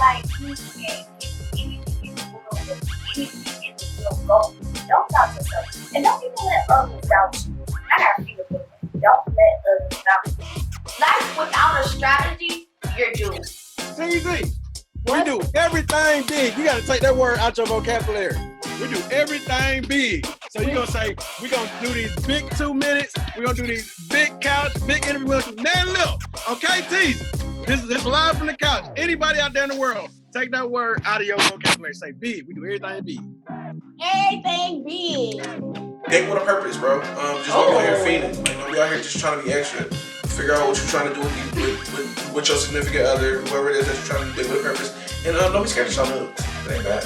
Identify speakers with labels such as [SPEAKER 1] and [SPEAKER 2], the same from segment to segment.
[SPEAKER 1] like anything in the world, anything in the world, go. Don't doubt yourself. And don't even let others doubt you. I gotta feel it. Don't let others doubt you. Life without a strategy, you're doomed.
[SPEAKER 2] Tezzie, we do everything big. You got to take that word out your vocabulary. We do everything big. So you're going to say, we're going to do these big 2 minutes. We're going to do these big couch, big interviews. Man, look, okay, Tezzie, this is live from the couch. Anybody out there in the world, take that word out of your vocabulary. Say big. We do everything big.
[SPEAKER 1] Everything big.
[SPEAKER 3] Date with a purpose, bro. Just don't be out here feeling. Like, don't be out here just trying to be extra. Figure out what you're trying to do with your significant other, whoever it is that you're trying to date with a purpose. And don't be scared to show nudes. It ain't bad.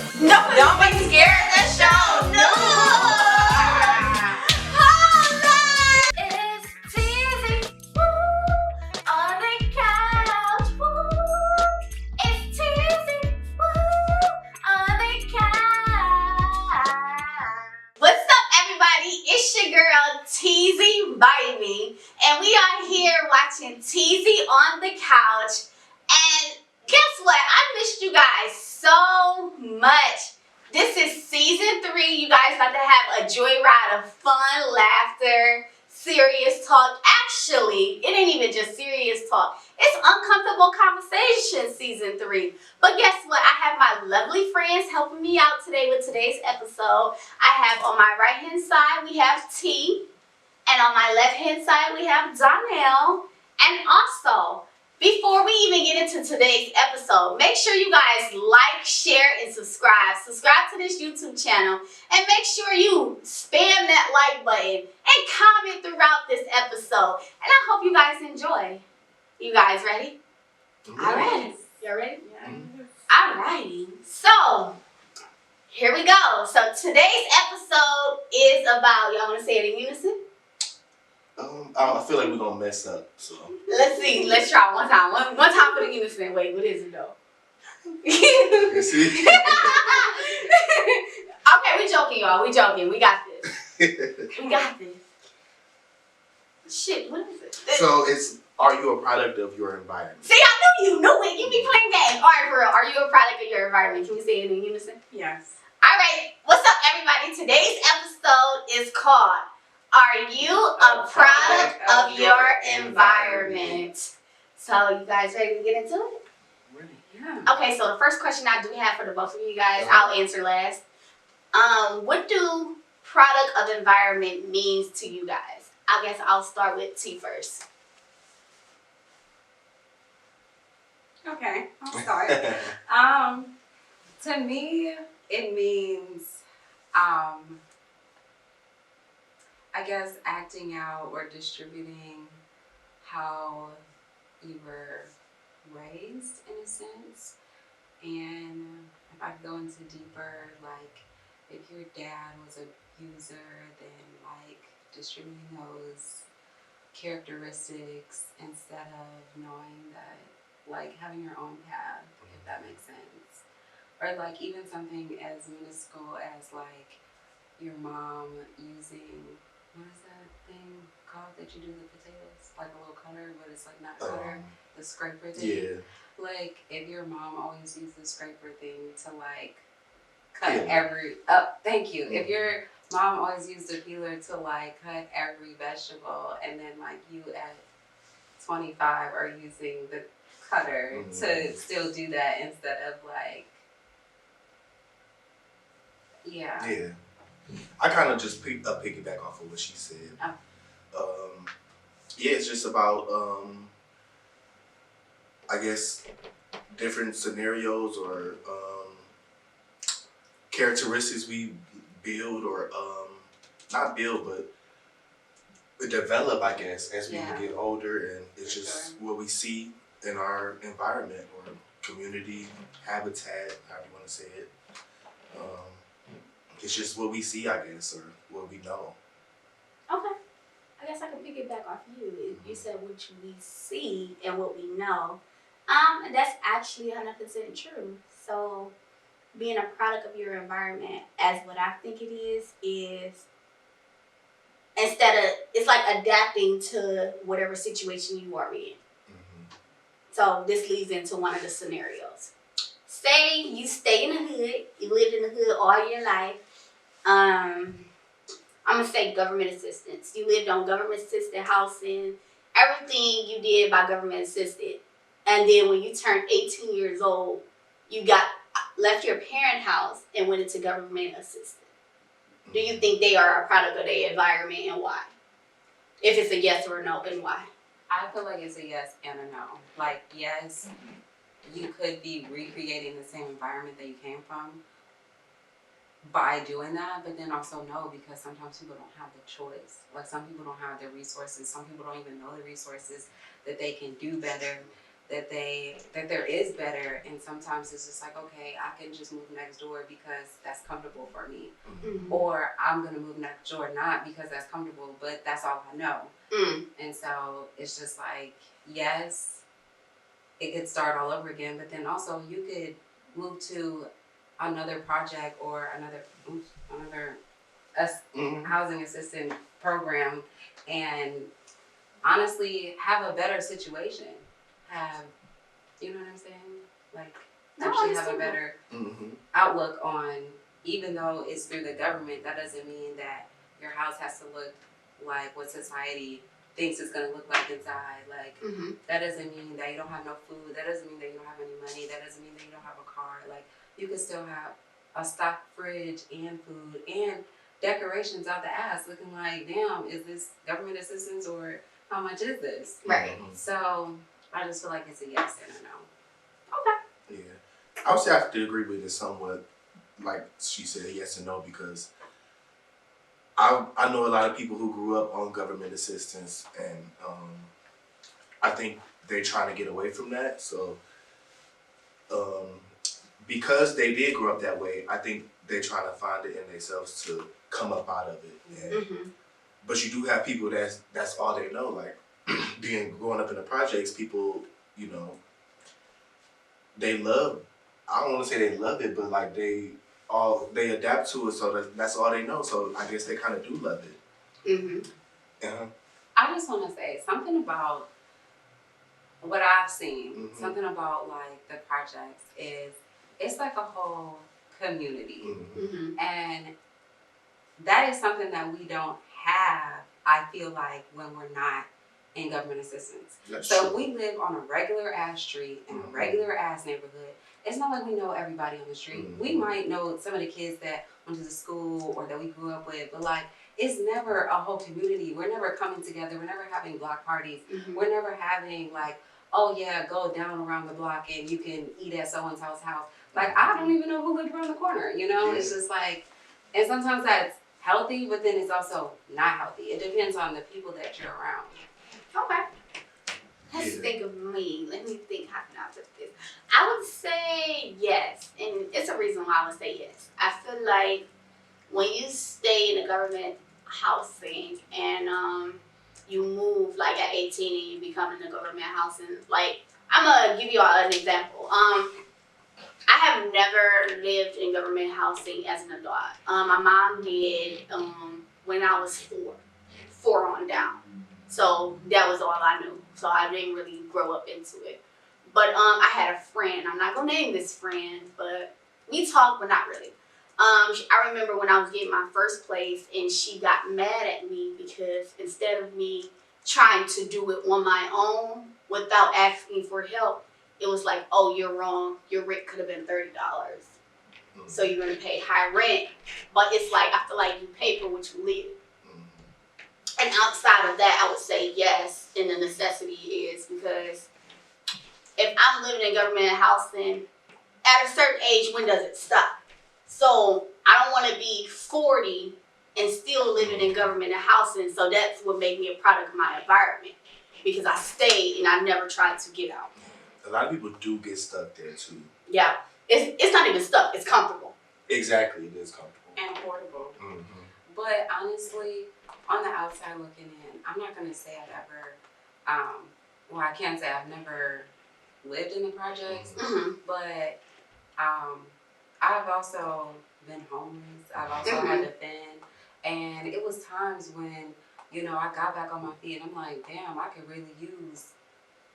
[SPEAKER 1] Don't be scared to show nudes. It's Tezzie, woo, on the couch, woo. It's Tezzie, woo, on the couch. What's up, everybody? It's your girl Tezzie Baby, and we are here watching Tezzie on the couch. And guess what? I missed you guys so much. This is season 3. You guys about to have a joyride of fun, laughter, serious talk. Actually, it ain't even just serious talk. It's uncomfortable conversation season 3. But guess what? I have my lovely friends helping me out today with today's episode. I have on my right hand side, we have T. And on my left hand side, we have Donnell. And also, before we even get into today's episode, make sure you guys like, share, and subscribe. Subscribe to this YouTube channel. And make sure you spam that like button and comment throughout this episode. And I hope you guys enjoy. You guys ready? Alright. Y'all ready? Yeah. Alrighty. So, here we go. So, today's episode is about, y'all want to say it in unison?
[SPEAKER 3] I feel like we're going to mess up, so.
[SPEAKER 1] Let's see. Let's try one time. One time for the unison. Wait, what is it though?
[SPEAKER 3] You see?
[SPEAKER 1] Okay, we joking, y'all. We joking. We got this. We got this. Shit, what is it?
[SPEAKER 3] So it's, are you a product of your environment?
[SPEAKER 1] See, I knew you knew it. You be playing games. All right, for real. Are you a product of your environment? Can we say it in unison?
[SPEAKER 4] Yes.
[SPEAKER 1] All right. What's up, everybody? Today's episode is called Are You a Product of Your Environment? So, you guys ready to get into it?
[SPEAKER 2] Ready.
[SPEAKER 4] Yeah.
[SPEAKER 1] Okay, so the first question I do have for the both of you guys, I'll answer last. What do product of environment means to you guys? I guess I'll start with T first.
[SPEAKER 4] Okay, I'll start. To me, it means, I guess, acting out or distributing how you were raised, in a sense. And if I go into deeper, like, if your dad was a user, then, like, distributing those characteristics instead of knowing that, like, having your own path, if that makes sense. Or, like, even something as minuscule as, like, your mom using, what is that thing called that you do with potatoes? Like a little cutter, but it's like not cutter, the scraper thing.
[SPEAKER 3] Yeah.
[SPEAKER 4] Like, if your mom always used the scraper thing to, like, cut thank you. If your mom always used a peeler to, like, cut every vegetable, and then, like, you at 25 are using the cutter to still do that instead of, like, yeah.
[SPEAKER 3] I kind of just piggyback off of what she said.
[SPEAKER 4] Oh.
[SPEAKER 3] Yeah, it's just about, I guess, different scenarios or characteristics we build or not build, but develop, I guess, as we get older, and it's just what we see in our environment or community, habitat, however you want to say it. It's just what we see, I guess, or what we know.
[SPEAKER 1] Okay. I guess I can piggyback off you. You said what we see and what we know. And that's actually 100% true. So being a product of your environment, as what I think it is it's like adapting to whatever situation you are in. So this leads into one of the scenarios.
[SPEAKER 5] say you stay in the hood, you lived in the hood all your life. I'm gonna say government assistance. You lived on government assisted housing. Everything you did by government assisted. And then when you turned 18 years old, you left your parent house and went into government assisted. Do you think they are a product of their environment and why? If it's a yes or a no, and why?
[SPEAKER 4] I feel like it's a yes and a no. Like, yes, you could be recreating the same environment that you came from by doing that, but then also no, because sometimes people don't have the choice. Like, some people don't have the resources. Some people don't even know the resources that they can do better, that there is better. And sometimes it's just like, okay, I can just move next door because that's comfortable for me.
[SPEAKER 5] Mm-hmm.
[SPEAKER 4] Or I'm gonna move next door not because that's comfortable, but that's all I know. And so it's just like, yes, it could start all over again, but then also you could move to another project or another housing assistance program and honestly have a better situation. You know what I'm saying? Like, actually have a better outlook on, even though it's through the government, that doesn't mean that your house has to look like what society thinks it's gonna look like inside. Like, that doesn't mean that you don't have no food. That doesn't mean that you don't have any money. That doesn't mean that you don't have a car. Like, you can still have a stocked fridge and food and decorations out the ass looking like, damn, is this government assistance or how much is this?
[SPEAKER 5] Right.
[SPEAKER 4] So I just feel like it's a yes and a no.
[SPEAKER 5] Okay.
[SPEAKER 3] Yeah. I would say I have to agree with it somewhat, like she said, yes and no, because I know a lot of people who grew up on government assistance, and I think they're trying to get away from that. So because they did grow up that way, I think they're trying to find it in themselves to come up out of it. And, but you do have people that's all they know. Like, growing up in the projects, people, you know, they love. I don't want to say they love it, but like they adapt to it. So that's all they know. So I guess they kind of do love it.
[SPEAKER 4] I just want to say something about what I've seen. Something about like the projects is it's like a whole community, and that is something that we don't have. I feel like when we're not in government assistance. So if we live on a regular ass street in a regular ass neighborhood, it's not like we know everybody on the street. We might know some of the kids that went to the school or that we grew up with, but like, it's never a whole community. We're never coming together. We're never having block parties. We're never having like, oh yeah, go down around the block and you can eat at so-and-so's house. Like, I don't even know who lived around the corner, you know? It's just like, and sometimes that's healthy, but then it's also not healthy. It depends on the people that you're around.
[SPEAKER 5] Okay. Let's think of me. Let me think how can I put this. I would say yes, and it's a reason why I would say yes. I feel like when you stay in the government housing and you move like at 18 and you become in the government housing, like I'm gonna give you all an example. I have never lived in government housing as an adult. My mom did when I was four on down. So that was all I knew. So I didn't really grow up into it. But I had a friend. I'm not gonna name this friend, but we talked, but not really. I remember when I was getting my first place, and she got mad at me because instead of me trying to do it on my own without asking for help, it was like, oh, you're wrong. Your rent could have been $30. So you're gonna pay high rent. But it's like, I feel like you pay for what you live. And outside of that, I would say yes, and the necessity is because if I'm living in government housing, at a certain age, when does it stop? So I don't want to be 40 and still living in government housing, so that's what made me a product of my environment because I stayed and I never tried to get out.
[SPEAKER 3] A lot of people do get stuck there too.
[SPEAKER 5] Yeah, it's not even stuck, it's comfortable.
[SPEAKER 3] Exactly, it is comfortable.
[SPEAKER 4] And affordable. But honestly, on the outside looking in, I'm not going to say I've ever, well, I can't say I've never lived in the projects, but I've also been homeless. I've also had to fend. And it was times when, you know, I got back on my feet and I'm like, damn, I could really use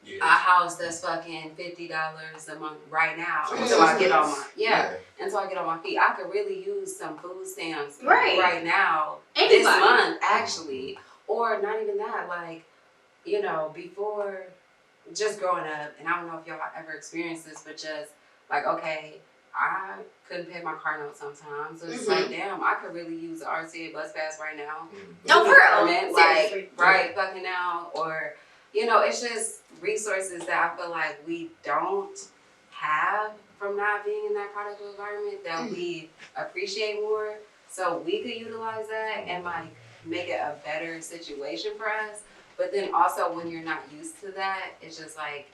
[SPEAKER 4] a house that's fucking $50 a month right now
[SPEAKER 3] So
[SPEAKER 4] until I get on my
[SPEAKER 3] yeah.
[SPEAKER 4] until I get on my feet. I could really use some food stamps
[SPEAKER 5] Right
[SPEAKER 4] now
[SPEAKER 5] Anybody.
[SPEAKER 4] this month actually, or not even that. Like, you know, before just growing up, and I don't know if y'all ever experienced this, but just like, okay, I couldn't pay my car note sometimes, so it's like, damn, I could really use the RTA bus pass right now.
[SPEAKER 5] No, for real.
[SPEAKER 4] Like,
[SPEAKER 5] Seriously.
[SPEAKER 4] right fucking now, or you know, it's just resources that I feel like we don't have from not being in that product environment that we appreciate more. So we could utilize that and like make it a better situation for us. But then also when you're not used to that, it's just like,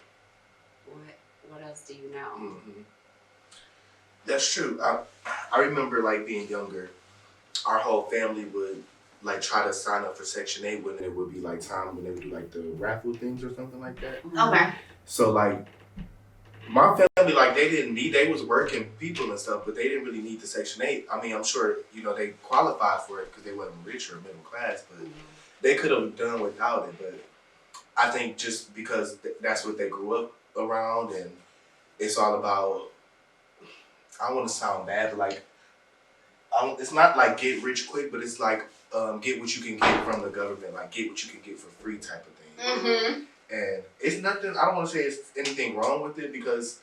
[SPEAKER 4] what else do you know?
[SPEAKER 3] Mm-hmm. That's true. I remember like being younger, our whole family would like try to sign up for Section 8 when it would be like time when they would do like the raffle things or something like that.
[SPEAKER 5] Okay.
[SPEAKER 3] So like my family, like they was working people and stuff, but they didn't really need the Section 8. I mean, I'm sure, you know, they qualified for it because they wasn't rich or middle class, but they could have done without it. But I think just because that's what they grew up around, and it's all about, I don't want to sound bad, but like, it's not like get rich quick, but it's like get what you can get from the government, like get what you can get for free type of thing.
[SPEAKER 5] Mm-hmm.
[SPEAKER 3] And it's nothing, I don't want to say it's anything wrong with it because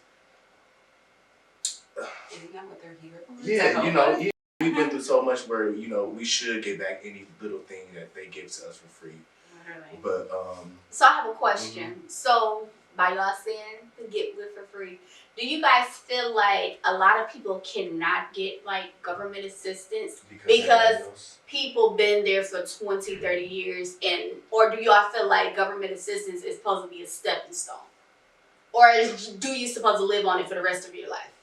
[SPEAKER 4] Isn't that what they're here for?
[SPEAKER 3] yeah, you know, we've been through so much where, you know, we should get back any little thing that they give to us for free.
[SPEAKER 4] Literally.
[SPEAKER 3] But
[SPEAKER 5] So I have a question. So by y'all saying to get with for free, do you guys feel like a lot of people cannot get like government assistance because people been there for 20, 30 years, and or do y'all feel like government assistance is supposed to be a stepping stone? Or do you supposed to live on it for the rest of your life?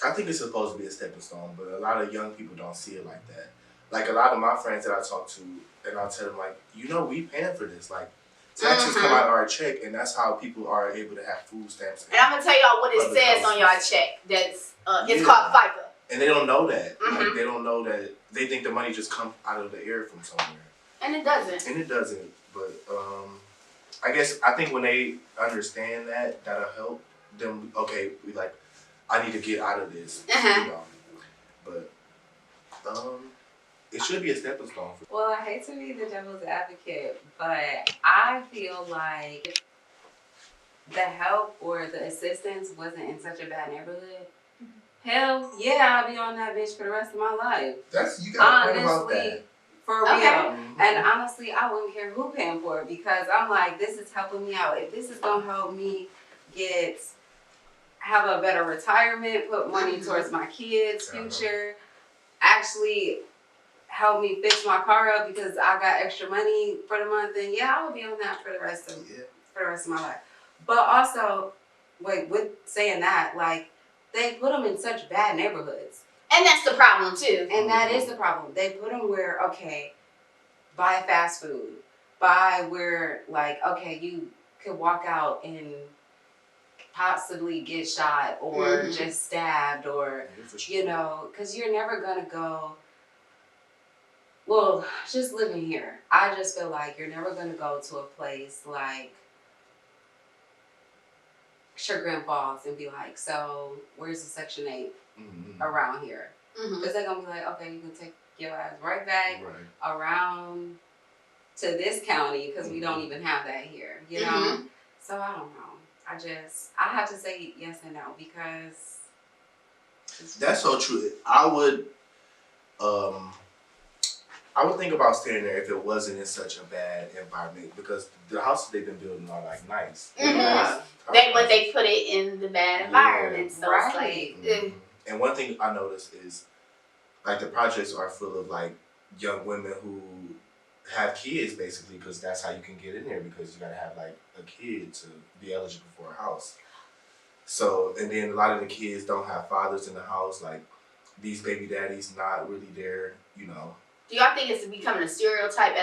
[SPEAKER 3] I think it's supposed to be a stepping stone, but a lot of young people don't see it like that. Like a lot of my friends that I talk to, and I'll tell them like, you know, we paying for this. Like taxes come out of our check, and that's how people are able to have food stamps.
[SPEAKER 5] And I'm gonna tell y'all what it says on y'all check. That's it's called FICA.
[SPEAKER 3] And they don't know that. Like, they don't know that. They think the money just comes out of the air from somewhere.
[SPEAKER 5] And it doesn't.
[SPEAKER 3] And it doesn't. But I think when they understand that, that'll help them. Okay, we like, I need to get out of this. You know. But it should be a stepping stone.
[SPEAKER 4] Well, I hate to be the devil's advocate, but I feel like the help or the assistance wasn't in such a bad neighborhood. Hell yeah, I'll be on that bitch for the rest of my life.
[SPEAKER 3] You got a point about
[SPEAKER 4] Honestly,
[SPEAKER 3] that.
[SPEAKER 4] for real.
[SPEAKER 5] Okay.
[SPEAKER 4] And honestly, I wouldn't care who paying for it because I'm like, this is helping me out. If this is gonna help me have a better retirement, put money towards my kids' future, actually help me fix my car up because I got extra money for the month, then yeah, I would be on that for the rest of my life. But also, with saying that, like, they put them in such bad neighborhoods.
[SPEAKER 5] And that's the problem too.
[SPEAKER 4] And that is the problem. They put them where, okay, buy fast food. Buy where, like, okay, you could walk out and possibly get shot or just stabbed or, you know, because you're never going to go, well, just living here. I just feel like you're never going to go to a place like Sugar Falls and be like, so where's the Section 8 around here? Because they're going to be like, okay, you can take your ass right back around to this county because we don't even have that here, you know? So I don't know. I have to say yes and no because
[SPEAKER 3] that's so true. I would think about staying there if it wasn't in such a bad environment because the houses they've been building are like nice.
[SPEAKER 5] They put it in the bad environment, so it's like.
[SPEAKER 3] And one thing I noticed is like the projects are full of like young women who have kids basically because that's how you can get in there because you gotta have like a kid to be eligible for a house. So and then a lot of the kids don't have fathers in the house. Like these baby daddies not really there, you know.
[SPEAKER 5] Do y'all think it's becoming a stereotype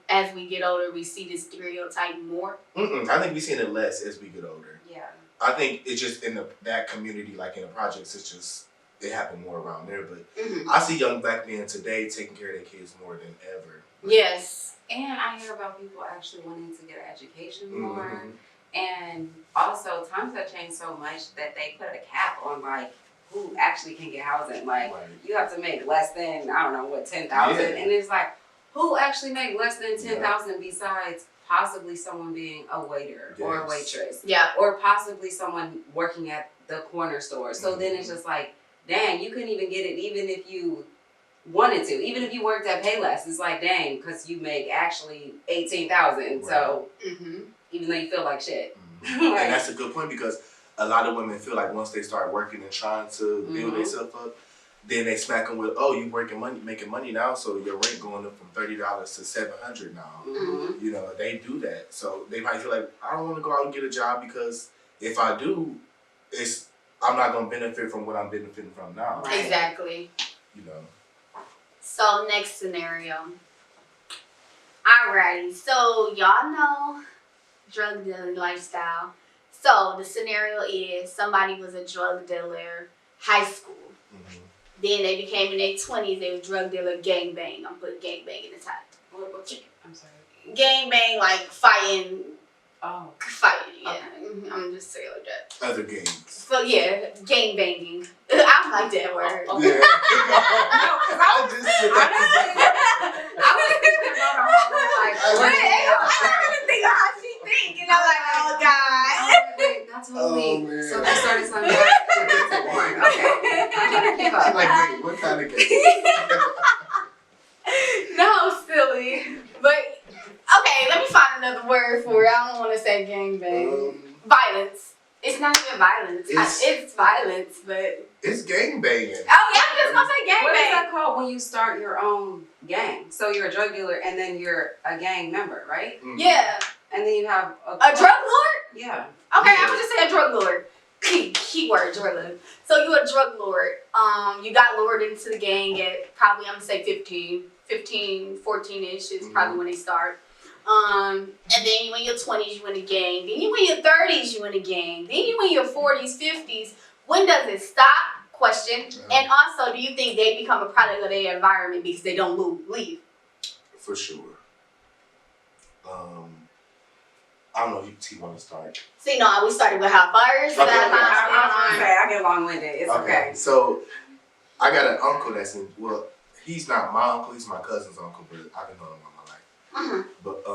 [SPEAKER 5] as we get older? We see this stereotype more.
[SPEAKER 3] I think we're seeing it less as we get older.
[SPEAKER 4] Yeah.
[SPEAKER 3] I think it's just in that community, like in the projects, it's just it happened more around there. But I see young black men today taking care of their kids more than ever.
[SPEAKER 5] Yes.
[SPEAKER 4] And I hear about people actually wanting to get an education more And also, times have changed so much that they put a cap on like who actually can get housing. Like
[SPEAKER 3] Right.
[SPEAKER 4] you have to make less than I don't know what 10,000,
[SPEAKER 3] Yeah.
[SPEAKER 4] and it's like who actually make less than 10,000 besides possibly someone being a waiter or a waitress, or possibly someone working at the corner store. So then it's just like, dang, you couldn't even get it even if you wanted to, even if you worked at Payless. It's like, dang, because you make actually 18,000. So even though you feel like shit.
[SPEAKER 3] And that's a good point because a lot of women feel like once they start working and trying to build themselves up, then they smack them with, oh, you making money now, so your rent going up from $30 to $700 now. You know, they do that, so they might feel like I don't want to go out and get a job because if I do, I'm not gonna benefit from what I'm benefiting from now.
[SPEAKER 5] Right. Exactly.
[SPEAKER 3] You know.
[SPEAKER 5] So next scenario. Alrighty, so y'all know drug dealing lifestyle. So the scenario is somebody was a drug dealer high school. Then they became in their 20s, they were drug dealer gangbang. I'm putting gangbang in the title.
[SPEAKER 4] I'm sorry.
[SPEAKER 5] Gangbang, like fighting.
[SPEAKER 4] Oh.
[SPEAKER 5] Fighting, yeah.
[SPEAKER 4] Okay.
[SPEAKER 5] I'm just saying like that.
[SPEAKER 3] Other games.
[SPEAKER 5] So yeah, gangbanging. I like that word.
[SPEAKER 3] Yeah. I was
[SPEAKER 4] thinking about a whole like.
[SPEAKER 5] I don't even think of how she think, and I'm like, oh god.
[SPEAKER 4] That's what we.
[SPEAKER 3] man.
[SPEAKER 4] So they started something else. Okay. I'm trying to keep up.
[SPEAKER 3] She's like, wait, what kind of game?
[SPEAKER 5] No, silly. But okay, let me find another word for it. I don't want to say gangbang. Violence. It's not even violence. It's violence, but
[SPEAKER 3] it's gang banging.
[SPEAKER 5] oh yeah, I'm just gonna say gangbang.
[SPEAKER 4] What is that called when you start your own gang? So you're a drug dealer and then you're a gang member, right?
[SPEAKER 5] Yeah.
[SPEAKER 4] And then you have
[SPEAKER 5] a drug lord?
[SPEAKER 4] Yeah.
[SPEAKER 5] Okay, I would just say a drug lord. Keyword drug lord. So you a drug lord. You got lured into the gang at probably, I'm gonna say 15, 14-ish is probably when they start. And then you in your 20s, you in a gang. Then you in your 30s, you in a gang. Then you in your 40s, 50s. When does it stop? Question. And also, do you think they become a product of their environment because they don't leave?
[SPEAKER 3] For sure. I don't know if you want to start.
[SPEAKER 5] See, no, we started with how fires.
[SPEAKER 3] Okay.
[SPEAKER 4] I get long-winded. It's okay.
[SPEAKER 3] So, I got an uncle that's in, well, he's not my uncle, he's my cousin's uncle, but I've been knowing him all my life. But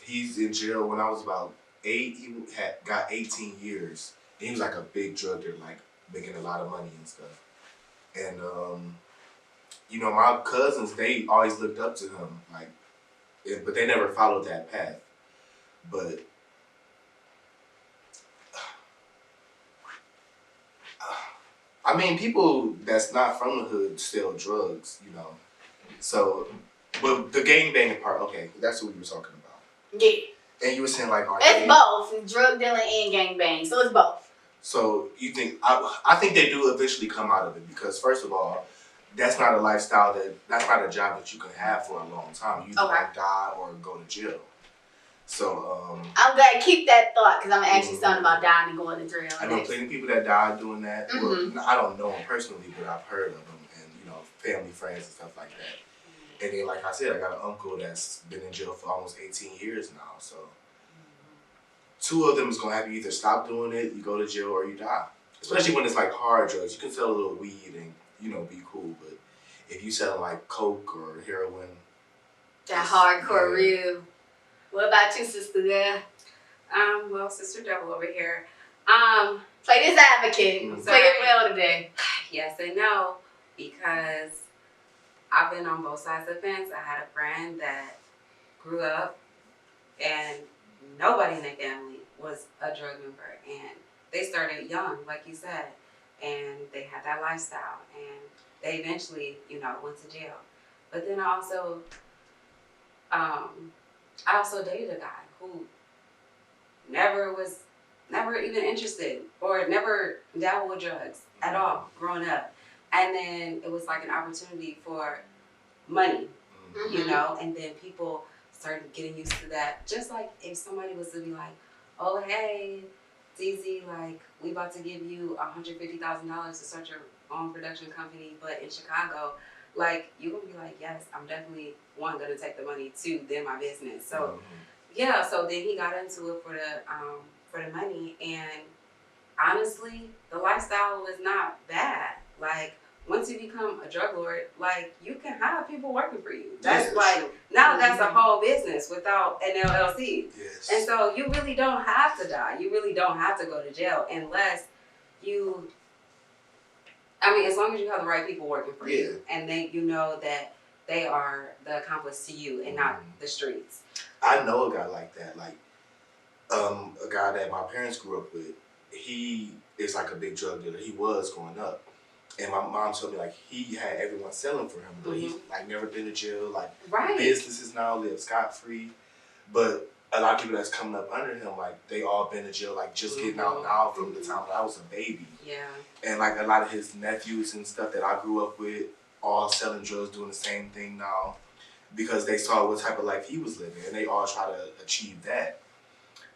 [SPEAKER 3] he's in jail when I was about 8. He got 18 years. And he was like a big drug dealer, like making a lot of money and stuff. And, you know, my cousins, they always looked up to him, like, but they never followed that path. But I mean, people that's not from the hood sell drugs, you know. So, but the gangbanging part, okay, that's what we were talking about.
[SPEAKER 5] Yeah.
[SPEAKER 3] And you were saying like,
[SPEAKER 5] it's both drug dealing and gangbang, so it's both.
[SPEAKER 3] So you think I think they do eventually come out of it because first of all, that's not a lifestyle that's not a job that you can have for a long time. You either like die or go to jail. So
[SPEAKER 5] I'm glad keep that thought because I'm actually something about dying and going to jail.
[SPEAKER 3] I know plenty of people that died doing that. Well, I don't know them personally, but I've heard of them and you know family, friends, and stuff like that. And then, like I said, I got an uncle that's been in jail for almost 18 years now. So 2 of them is gonna have you either stop doing it, you go to jail, or you die. Especially when it's like hard drugs. You can sell a little weed and you know be cool, but if you sell like coke or heroin,
[SPEAKER 5] that hardcore real. What about you, sister girl?
[SPEAKER 4] Well, Sister Devil over here.
[SPEAKER 5] Play this advocate. Play it well today.
[SPEAKER 4] Yes and no, because I've been on both sides of the fence. I had a friend that grew up and nobody in their family was a drug member. And they started young, like you said, and they had that lifestyle. And they eventually, you know, went to jail. But then I also dated a guy who never even interested or never dabbled with drugs at all growing up. And then it was like an opportunity for money, you know, and then people started getting used to that. Just like if somebody was to be like, oh, hey, Tezzie, like, we about to give you $150,000 to start your own production company, but in Chicago, like, you're going to be like, yes, I'm definitely, one, going to take the money, 2, then my business. So yeah, so then he got into it for the money, and honestly, the lifestyle was not bad. Like, once you become a drug lord, like, you can have people working for you. That's now that's a whole business without an LLC.
[SPEAKER 3] Yes.
[SPEAKER 4] And so you really don't have to die. You really don't have to go to jail unless you, I mean, as long as you have the right people working for you, and then you know that they are the accomplice to you and not the streets.
[SPEAKER 3] I know a guy like that. Like, a guy that my parents grew up with, he is like a big drug dealer. He was growing up. And my mom told me, like, he had everyone selling for him, but he's, like, never been to jail. Like, businesses now live scot-free. But a lot of people that's coming up under him, like, they all been to jail, like, just getting out now from the time that I was a baby.
[SPEAKER 4] Yeah.
[SPEAKER 3] And, like, a lot of his nephews and stuff that I grew up with, all selling drugs, doing the same thing now. Because they saw what type of life he was living, and they all try to achieve that.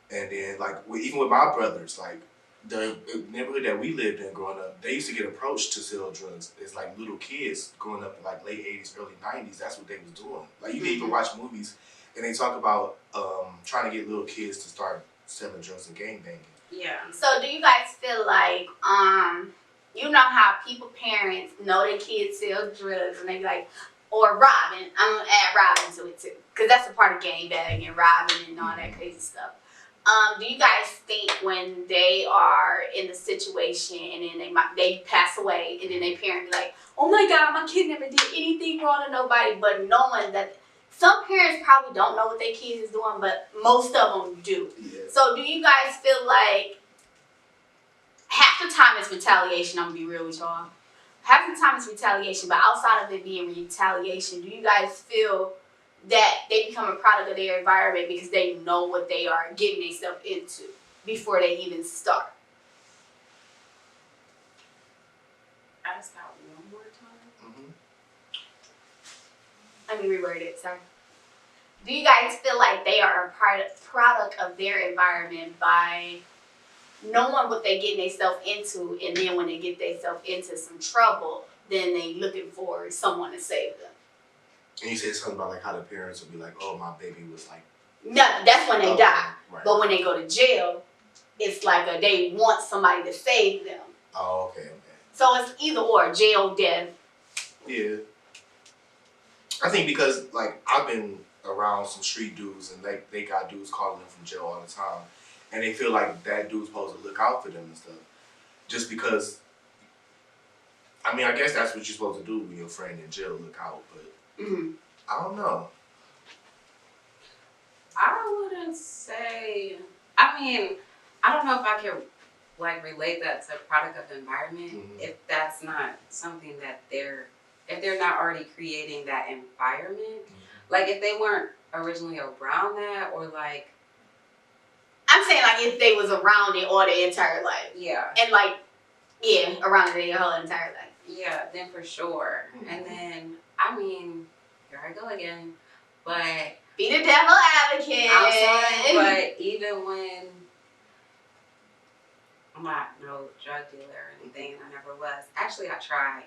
[SPEAKER 3] And then, like, even with my brothers, like, the neighborhood that we lived in growing up, they used to get approached to sell drugs. It's like little kids growing up in like late 80s, early 90s, that's what they was doing. Like, you can even watch movies, and they talk about trying to get little kids to start selling drugs and gangbanging.
[SPEAKER 4] Yeah.
[SPEAKER 5] So do you guys feel like, you know how parents know their kids sell drugs, and they be like, or robbing, I'm going to add robbing to it too, because that's a part of gangbanging and robbing and all that crazy stuff. Do you guys think when they are in the situation and then they pass away and then their parent be like, oh my God, my kid never did anything wrong to nobody, but knowing that some parents probably don't know what their kid is doing, but most of them do.
[SPEAKER 3] Yeah.
[SPEAKER 5] So do you guys feel like half the time it's retaliation? I'm going to be real with y'all. Half the time it's retaliation, but outside of it being retaliation, do you guys feel that they become a product of their environment because they know what they are getting themselves into before they even start?
[SPEAKER 4] Ask that one more time.
[SPEAKER 5] Let me reword it, sorry. Do you guys feel like they are a product of their environment by knowing what they getting themselves into, and then when they get themselves into some trouble, then they looking for someone to save them?
[SPEAKER 3] And you said something about like how the parents would be like, oh, my baby was like...
[SPEAKER 5] No, that's when they die.
[SPEAKER 3] Right.
[SPEAKER 5] But when they go to jail, it's like they want somebody to save them.
[SPEAKER 3] Oh, okay.
[SPEAKER 5] So it's either or, jail, death.
[SPEAKER 3] Yeah. I think because, like, I've been around some street dudes, and they got dudes calling them from jail all the time. And they feel like that dude's supposed to look out for them and stuff. Just because, I mean, I guess that's what you're supposed to do when your friend in jail, look out, but... I don't know.
[SPEAKER 4] I wouldn't say, I mean, I don't know if I can like relate that to product of environment if that's not something that if they're not already creating that environment. Like if they weren't originally around that, or like,
[SPEAKER 5] I'm saying like if they was around it all their entire life.
[SPEAKER 4] Yeah.
[SPEAKER 5] And like, yeah, around it their whole entire life.
[SPEAKER 4] Yeah, then for sure. And then, I mean, here I go again, but
[SPEAKER 5] be the devil advocate.
[SPEAKER 4] I'm sorry, but even when I'm not no drug dealer or anything, I never was. Actually, I tried,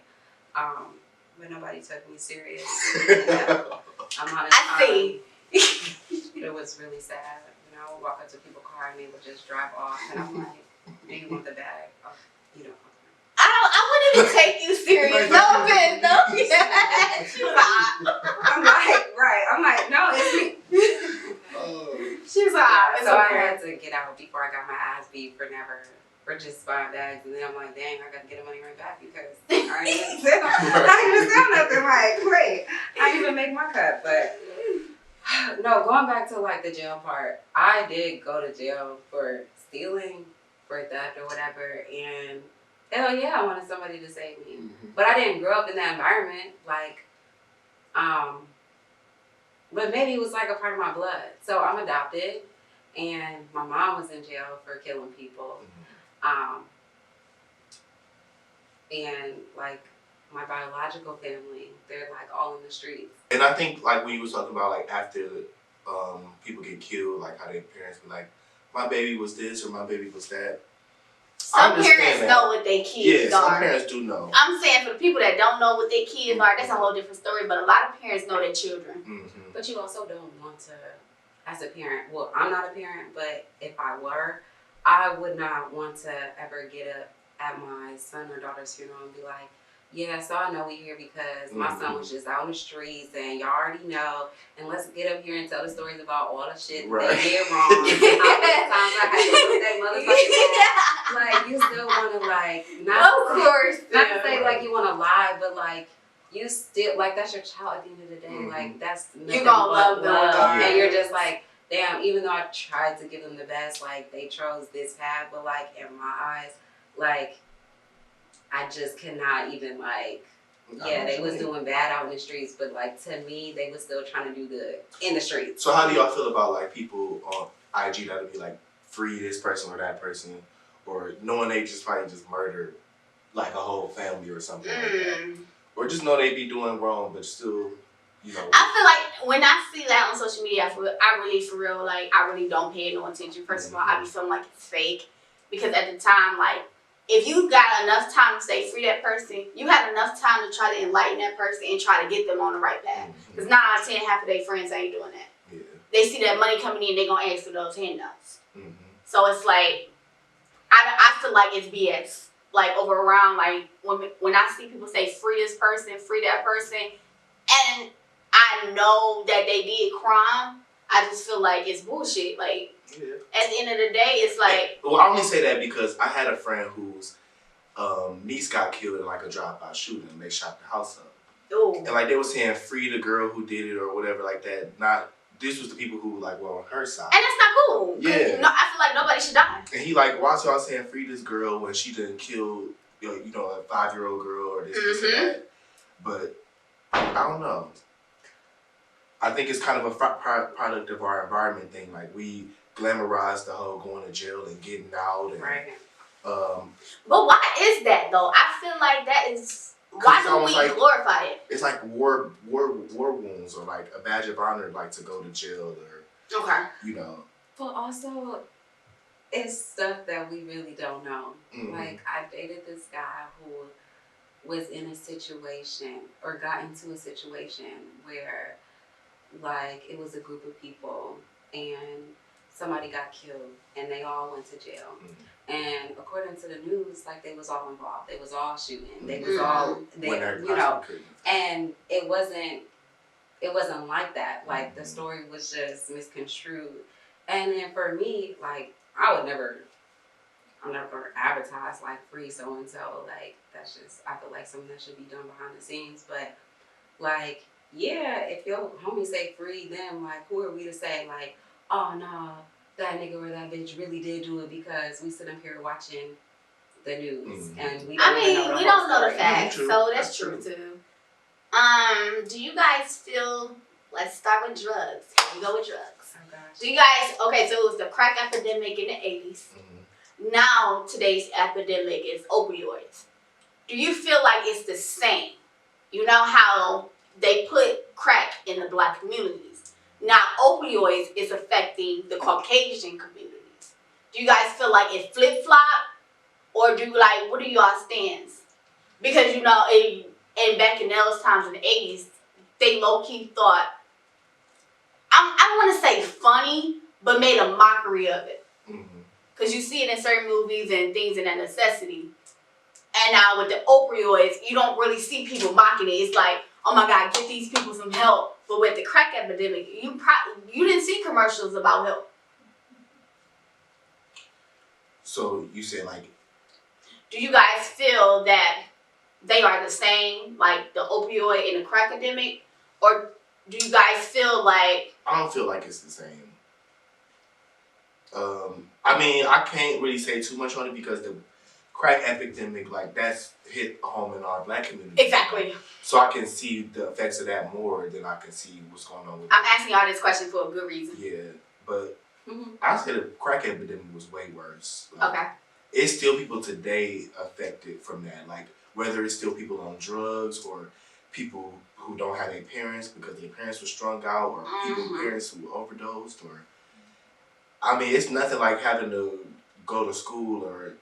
[SPEAKER 4] but nobody took me serious. I'm on
[SPEAKER 5] I see.
[SPEAKER 4] It was really sad. You know, I would walk up to people's car and they would just drive off, and I'm like, "Do you want the bag? Oh, you don't."
[SPEAKER 5] I wouldn't even take you serious. No offense, no. She was like,
[SPEAKER 4] I'm like, right. I'm like, no, it's me.
[SPEAKER 5] She was like,
[SPEAKER 4] so I had to get out before I got my ass beat for just buying bags, and then I'm like, dang, I gotta get the money right back because I didn't even sell nothing. Like, great, I didn't even make my cut. But no, going back to like the jail part, I did go to jail for stealing, for theft or whatever, and hell yeah, I wanted somebody to save me. But I didn't grow up in that environment, like, but maybe it was like a part of my blood. So I'm adopted, and my mom was in jail for killing people. And like my biological family, they're like all in the streets.
[SPEAKER 3] And I think like when you was talking about like after people get killed, like how their parents be like, my baby was this or my baby was that.
[SPEAKER 5] Some parents know what their kids are.
[SPEAKER 3] Some parents do know.
[SPEAKER 5] I'm saying for the people that don't know what their kids are, that's a whole different story. But a lot of parents know their children.
[SPEAKER 4] But you also don't want to as a parent, well, I'm not a parent, but if I were, I would not want to ever get up at my son or daughter's funeral and be like, yeah, so I know we here because my son was just out in the streets and y'all already know, and let's get up here and tell the stories about all the shit
[SPEAKER 3] Right.
[SPEAKER 4] they did wrong. How many times I had to put that motherfucking like, you still want to, like,
[SPEAKER 5] Of course.
[SPEAKER 4] not to say, like, you want to lie, but, like, you still, like, that's your child at the end of the day. Like, that's
[SPEAKER 5] You gonna love them.
[SPEAKER 3] Yeah.
[SPEAKER 4] And you're just like, damn, even though I tried to give them the best, like, they chose this path, but, like, in my eyes, like, I just cannot even, like, yeah, they was doing bad out in the streets, but, like, to me, they was still trying to do good in the streets.
[SPEAKER 3] So how do y'all feel about, like, people on IG that'll be like, free this person or that person, or knowing they just probably just murdered, like, a whole family or something like that? Or just know they be doing wrong, but still, you know.
[SPEAKER 5] I feel like when I see that on social media, I really, for real, like, I really don't pay no attention. First of all, I be feeling like it's fake. Because at the time, like, if you got enough time to say free that person, you had enough time to try to enlighten that person and try to get them on the right path. Because 9 out of 10, half of their friends ain't doing that.
[SPEAKER 3] Yeah.
[SPEAKER 5] They see that money coming in, they gonna ask for those handouts.
[SPEAKER 3] Mm-hmm.
[SPEAKER 5] So it's like, I feel like it's BS. Like, over around, like, when I see people say free this person, free that person, and I know that they did crime, I just feel like it's bullshit. Like, at the end of the day, it's like...
[SPEAKER 3] Well, I only say that because I had a friend whose niece got killed in, like, a drive-by shooting, and they shot the house up.
[SPEAKER 5] Ooh.
[SPEAKER 3] And, like, they were saying free the girl who did it or whatever like that. This was the people who, like, were on her side.
[SPEAKER 5] And that's not cool.
[SPEAKER 3] Yeah.
[SPEAKER 5] No, I feel like nobody should die.
[SPEAKER 3] And he like, why y'all saying free this girl when she didn't kill, you know, a 5-year-old girl or this and that? But I don't know. I think it's kind of a product of our environment thing. Like, we glamorize the whole going to jail and getting out. And,
[SPEAKER 4] Right.
[SPEAKER 5] But why is that though? I feel like that is... Why do we glorify it?
[SPEAKER 3] It's like war wounds, or like a badge of honor, like to go to jail, or
[SPEAKER 5] Okay.
[SPEAKER 3] you know.
[SPEAKER 4] But also, it's stuff that we really don't know.
[SPEAKER 3] Mm-hmm.
[SPEAKER 4] Like, I dated this guy who was in a situation, or got into a situation where, like, it was a group of people and somebody got killed and they all went to jail.
[SPEAKER 3] Mm-hmm.
[SPEAKER 4] And according to the news, like, they was all involved. They was all shooting. They was all, you know, and it wasn't like that. Like, the story was just misconstrued. And then for me, like, I'm never gonna advertise like free so and so. Like, that's just, I feel like something that should be done behind the scenes. But, like, yeah, if your homie say free, then, like, who are we to say, like, oh no, that nigga or that bitch really did do it, because we sit up here watching the news and we don't
[SPEAKER 5] we don't know the facts, so that's true too. Do you guys feel? Let's start with drugs. Here we go with drugs.
[SPEAKER 4] Oh gosh.
[SPEAKER 5] Do you guys? Okay, so it was the crack epidemic in the 80s. Now today's epidemic is opioids. Do you feel like it's the same? You know how they put crack in the Black communities. Now, opioids is affecting the Caucasian communities. Do you guys feel like it flip-flop? Or do you, like, what are y'all stance? Because, you know, and back in those times in the 80s, they low-key thought, I want to say funny, but made a mockery of it. Because you see it in certain movies and things in that necessity. And now with the opioids, you don't really see people mocking it. It's like, oh my God, get these people some help. But with the crack epidemic, you didn't see commercials about help.
[SPEAKER 3] So you say, like,
[SPEAKER 5] do you guys feel that they are the same, like the opioid and the crack epidemic? Or do you guys feel like...
[SPEAKER 3] I don't feel like it's the same. I mean, I can't really say too much on it because the crack epidemic, like, that's hit home in our Black community.
[SPEAKER 5] Exactly.
[SPEAKER 3] So I can see the effects of that more than I can see what's going on with
[SPEAKER 5] I'm asking y'all this question for a good reason.
[SPEAKER 3] Yeah, but I say the crack epidemic was way worse. Like,
[SPEAKER 5] Okay.
[SPEAKER 3] It's still people today affected from that. Like, whether it's still people on drugs or people who don't have their parents because their parents were strung out, or people parents who overdosed, or... I mean, it's nothing like having to go to school or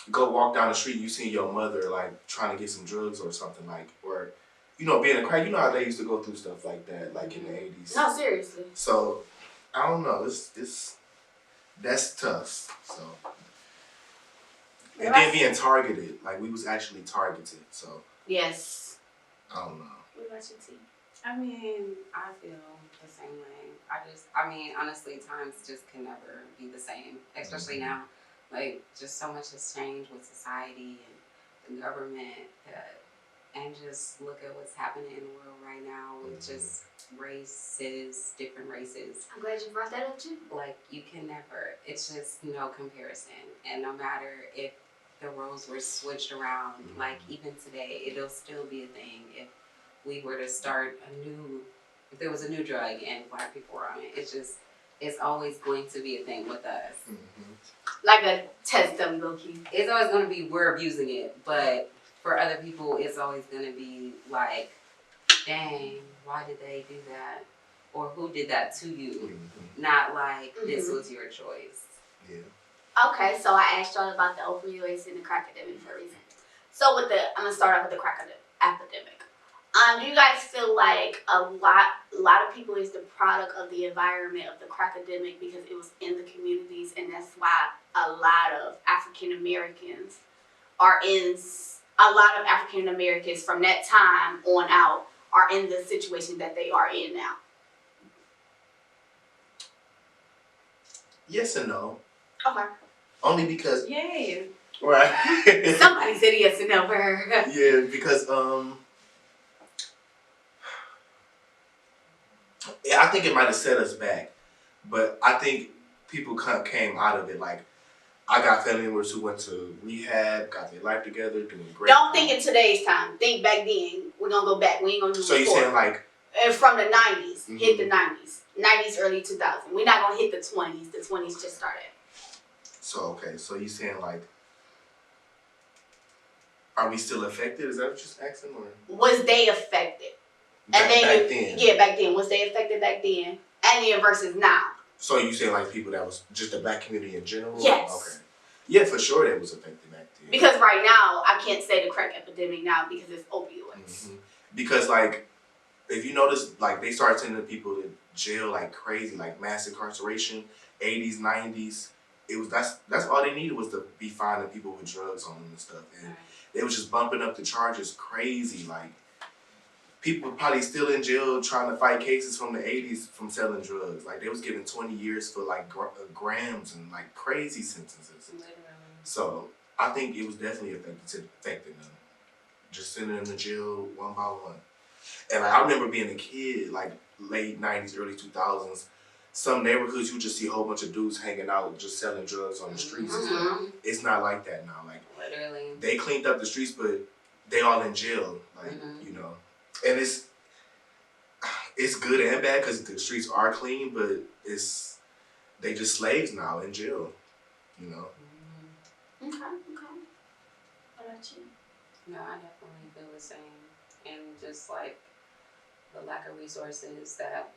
[SPEAKER 3] go walk down the street, you see your mother, like, trying to get some drugs or something, like, or, you know, being a crack, you know how they used to go through stuff like that, like, in the 80s.
[SPEAKER 5] No, seriously.
[SPEAKER 3] So, I don't know. It's that's tough. So and then being targeted, like we was actually targeted. So
[SPEAKER 5] Yes.
[SPEAKER 3] I don't know.
[SPEAKER 5] What about you, T?
[SPEAKER 4] I mean, I feel the same way. I mean, honestly, times just can never be the same, especially now. Like, just so much has changed with society and the government, and just look at what's happening in the world right now with just races, different races.
[SPEAKER 5] I'm glad you brought that up too.
[SPEAKER 4] Like, you can never, it's just no comparison. And no matter if the roles were switched around, like even today, it'll still be a thing. If we were to start if there was a new drug and Black people were on it, it's always going to be a thing with us.
[SPEAKER 5] Like a test of low-key.
[SPEAKER 4] It's always going to be, we're abusing it, but for other people, it's always going to be like, dang, why did they do that? Or who did that to you? Not like, this was your choice.
[SPEAKER 3] Yeah.
[SPEAKER 5] Okay, so I asked y'all about the opioids and the crack epidemic for a reason. So I'm gonna start off with the crack epidemic. Do you guys feel like a lot of people is the product of the environment of the crack epidemic because it was in the communities, and that's why a lot of African Americans from that time on out are in the situation that they are in now?
[SPEAKER 3] Yes and no.
[SPEAKER 5] Okay.
[SPEAKER 3] Only because
[SPEAKER 4] Yay.
[SPEAKER 3] right.
[SPEAKER 5] Somebody said yes and no for her.
[SPEAKER 3] Yeah, because yeah, I think it might have set us back, but I think people came out of it. Like, I got family members who went to rehab, got their life together, doing great.
[SPEAKER 5] Don't think in today's time. Think back then. We're gonna go back. We ain't gonna do
[SPEAKER 3] So you're saying like
[SPEAKER 5] from the 90s, hit the 90s, early 2000s. We're not gonna hit the 20s. The 20s just started.
[SPEAKER 3] so okay, so you saying like, are we still affected? Is that what you're asking, or
[SPEAKER 5] Was they affected?
[SPEAKER 3] back then?
[SPEAKER 5] Yeah, back then. Was they affected back then? And then versus now.
[SPEAKER 3] So you saying like people that was just the Black community in general?
[SPEAKER 5] Yes.
[SPEAKER 3] Okay. Yeah, for sure that was affected back then.
[SPEAKER 5] Because right now, I can't say the crack epidemic now because it's opioids.
[SPEAKER 3] Because like, if you notice, like they started sending people to jail like crazy, like mass incarceration, 80s, 90s. It was that's all they needed was to be finding people with drugs on them and stuff, and they was just bumping up the charges crazy. Like people were probably still in jail trying to fight cases from the 80s from selling drugs. Like they was given 20 years for like grams and like crazy sentences.
[SPEAKER 4] Literally.
[SPEAKER 3] So I think it was definitely affecting them. Just sending them to jail one by one. And like, I remember being a kid, like late 90s, early 2000s, some neighborhoods you just see a whole bunch of dudes hanging out just selling drugs on the streets. It's not like that now. Like
[SPEAKER 4] literally,
[SPEAKER 3] they cleaned up the streets, but they all in jail. Like you know, and it's good and bad because the streets are clean, but they just slaves now in jail. You know.
[SPEAKER 5] Okay. What about you?
[SPEAKER 4] No, I definitely feel the same. And just like the lack of resources that